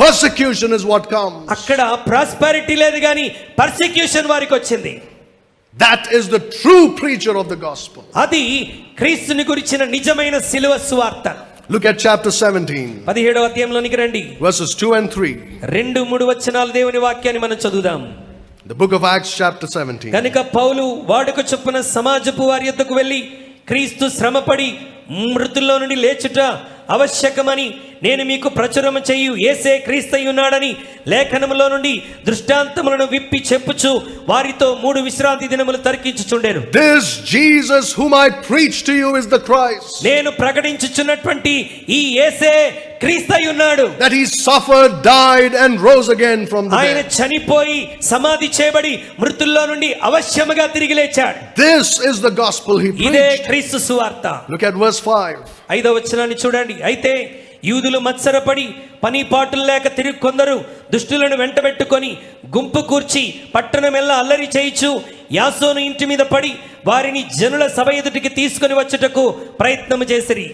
persecution is what comes. అక్కడ prosperity లేదు గాని పర్సిక్యూషన్ వారికి వచ్చింది. That is the true preacher of the gospel. అది క్రీస్తుని గురించిన నిజమైన సిలువ సువార్త. Look at chapter 17. 17వ అధ్యాయంలోనికి రండి. Verses 2 and 3. 2-3 వచనాలు దేవుని వాక్యాన్ని మనం చదువుదాం. The book of Acts chapter 17. కనుక పౌలు వాడుక చొప్పున సమాజపు వారి యొద్దకు వెళ్ళి క్రీస్తు శ్రమపడి మృతుల్లో నుండి లేచుట అవశ్యకమని నేను మీకు ప్రచురము చేయు యేసే క్రీస్తయి ఉన్నాడని లేఖనములో నుండి దృష్టాంతములను విప్పి చెప్పుచు వారితో 3 విశ్రాంతి దినములు తర్కించుచుండెను. This Jesus whom I preach to you is the Christ. నేను ప్రకటించుచున్నటువంటి ఈ యేసే క్రీస్తయి ఉన్నాడు. That he suffered, died and rose again from the ఆయన dead. చనిపోయి సమాధి చేయబడి మృతుల్లో నుండి అవశ్యముగా తిరిగి లేచాడు. This is the gospel he ఇదే preached. క్రీస్తు సువార్త. Look at verse 5. 5వ వచనాన్ని చూడండి. అయితే యూదులు మత్సరపడి పని పాటులు లేక తిరిగి కొందరు దుష్టులను వెంటబెట్టుకొని గుంపు కూర్చి పట్టణమెల్లా అల్లరి చేయిచు యాసోను ఇంటి మీద పడి వారిని జనుల సభ ఎదుటికి తీసుకొని వచ్చుటకు ప్రయత్నము చేసిరి.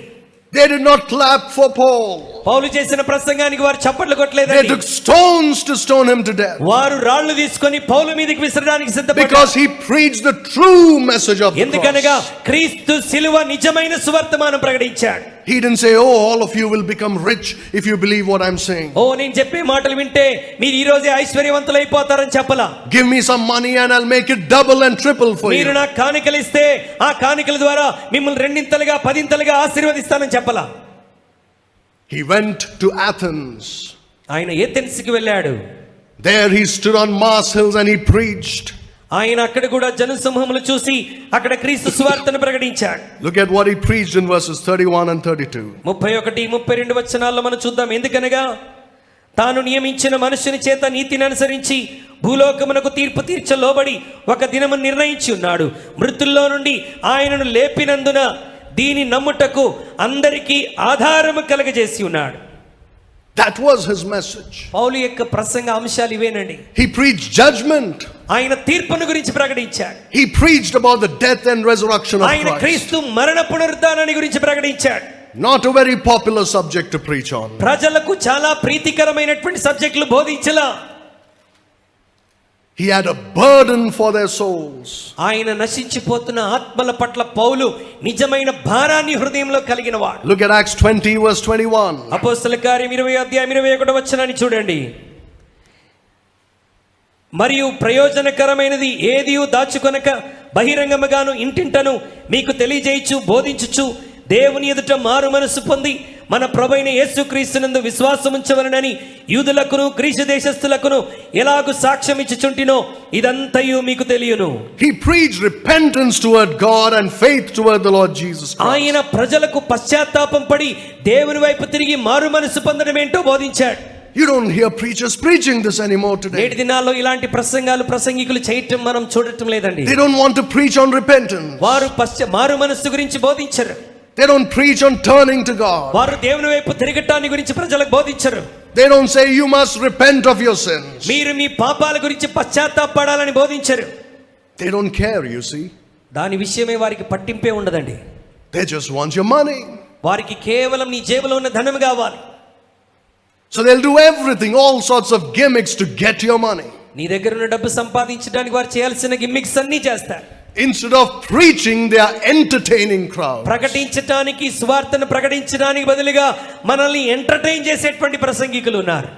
They did not clap for Paul. పౌలు చేసిన ప్రసంగానికి వారు చప్పట్లు They కొట్టలేదండి. took stones to stone him to death. వారు రాళ్లు తీసుకొని పౌలు మీదకి విసరడానికి సిద్ధపడ్డారు. Because he preached the true message of the ఎందుకనగా cross. క్రీస్తు సిలువ నిజమైన సువర్తమానం ప్రకటించాడు. He didn't say, oh, all of you will become rich if you believe what I'm saying. ఓ నేను చెప్పే మాటలు వింటే మీరు ఈ రోజే ఐశ్వర్యవంతులైపోతారని చెప్పలా. Give me some money and I'll make it double and triple for మీరు you. నాకు కానుకలు ఇస్తే ఆ కానుకల ద్వారా మిమ్మల్ని రెండింతలుగా పదింతలుగా ఆశీర్వదిస్తానని చెప్పలా. He went to Athens. ఆయన ఏథెన్స్కి వెళ్ళాడు. There he stood on Mars Hills and he preached. ఆయన అక్కడ కూడా జనసమూహములు చూసి అక్కడ క్రీస్తు సువార్తను ప్రకటించాడు. Look at what he preached in verses 31 and 32. 31-32 వచనాల్లో మనం చూద్దాం. ఎందుకనగా తాను నియమించిన మనుషుని చేత నీతిని అనుసరించి భూలోకమునకు తీర్పు తీర్చ లోబడి ఒక దినము నిర్ణయించి ఉన్నాడు. మృతుల్లో నుండి ఆయనను లేపినందున దీని నమ్ముటకు అందరికీ ఆధారము కలగజేసి ఉన్నాడు. That was his message. పౌలు యొక్క ప్రసంగ అంశాలు ఇవేనండి. He preached judgment. ఆయన తీర్పును గురించి ప్రకటించాడు. He preached about the death and resurrection of ఆయన Christ. క్రీస్తు మరణ పునరుద్ధానాన్ని గురించి ప్రకటించాడు. Not a very popular subject to preach on. ప్రజలకు చాలా ప్రీతికరమైనటువంటి సబ్జెక్టులు బోధించలా. He had a burden for their souls. ఆయన నశించిపోతున్న ఆత్మల పట్ల పౌలు నిజమైన భారాన్ని హృదయంలో కలిగిన వాడు. Look at Acts 20 verse 21. అపోస్తల కార్యం 20-21 వచనాన్ని చూడండి. మరియు ప్రయోజనకరమైనది ఏదియు దాచుకొనక బహిరంగముగాను ఇంటింటను మీకు తెలియజేయచ్చు బోధించుచు దేవుని ఎదుట మారు మనసు పొంది మన ప్రభువైన యేసుక్రీస్తునందు విశ్వాసముంచవలెనని యూదులకును గ్రీసు దేశస్థులకును ఎలాగు సాక్ష్యం ఇచ్చుచుంటినో ఇదంతయు మీకు తెలియను. He preached repentance toward God and faith toward the Lord Jesus Christ. ఆయన ప్రజలకు పశ్చాత్తాపం పడి దేవుని వైపు తిరిగి మారు మనసు పొందడం ఏంటో బోధించాడు. You don't hear preachers preaching this anymore today. నేటి దినాల్లో ఇలాంటి ప్రసంగాలు ప్రసంగికులు చేయటం మనం చూడటం లేదండి. They don't want to preach on repentance. వారు మారు మనసు గురించి బోధించరు. They don't preach on turning to God. వారు దేవుని వైపు తిరగటాన్ని గురించి ప్రజలకు బోధించరు. They don't say you must repent of your sins. మీరు మీ పాపాల గురించి పశ్చాత్తాపడాలని బోధించరు. They don't care, you see. దాని విషయమే వారికి పట్టింపే ఉండదండి. They just want your money. వారికి కేవలం నీ జేబులో ఉన్న ధనం కావాలి. So they'll do everything, all sorts of gimmicks to get your money. నీ దగ్గర ఉన్న డబ్బు సంపాదించడానికి వారు చేయాల్సిన గిమ్మిక్స్ అన్నీ చేస్తారు. Instead of preaching, they are entertaining crowds. ప్రకటించడానికి సువార్తను ప్రకటించడానికి బదులుగా మనల్ని ఎంటర్టైన్ చేసేటువంటి ప్రసంగికులు ఉన్నారు.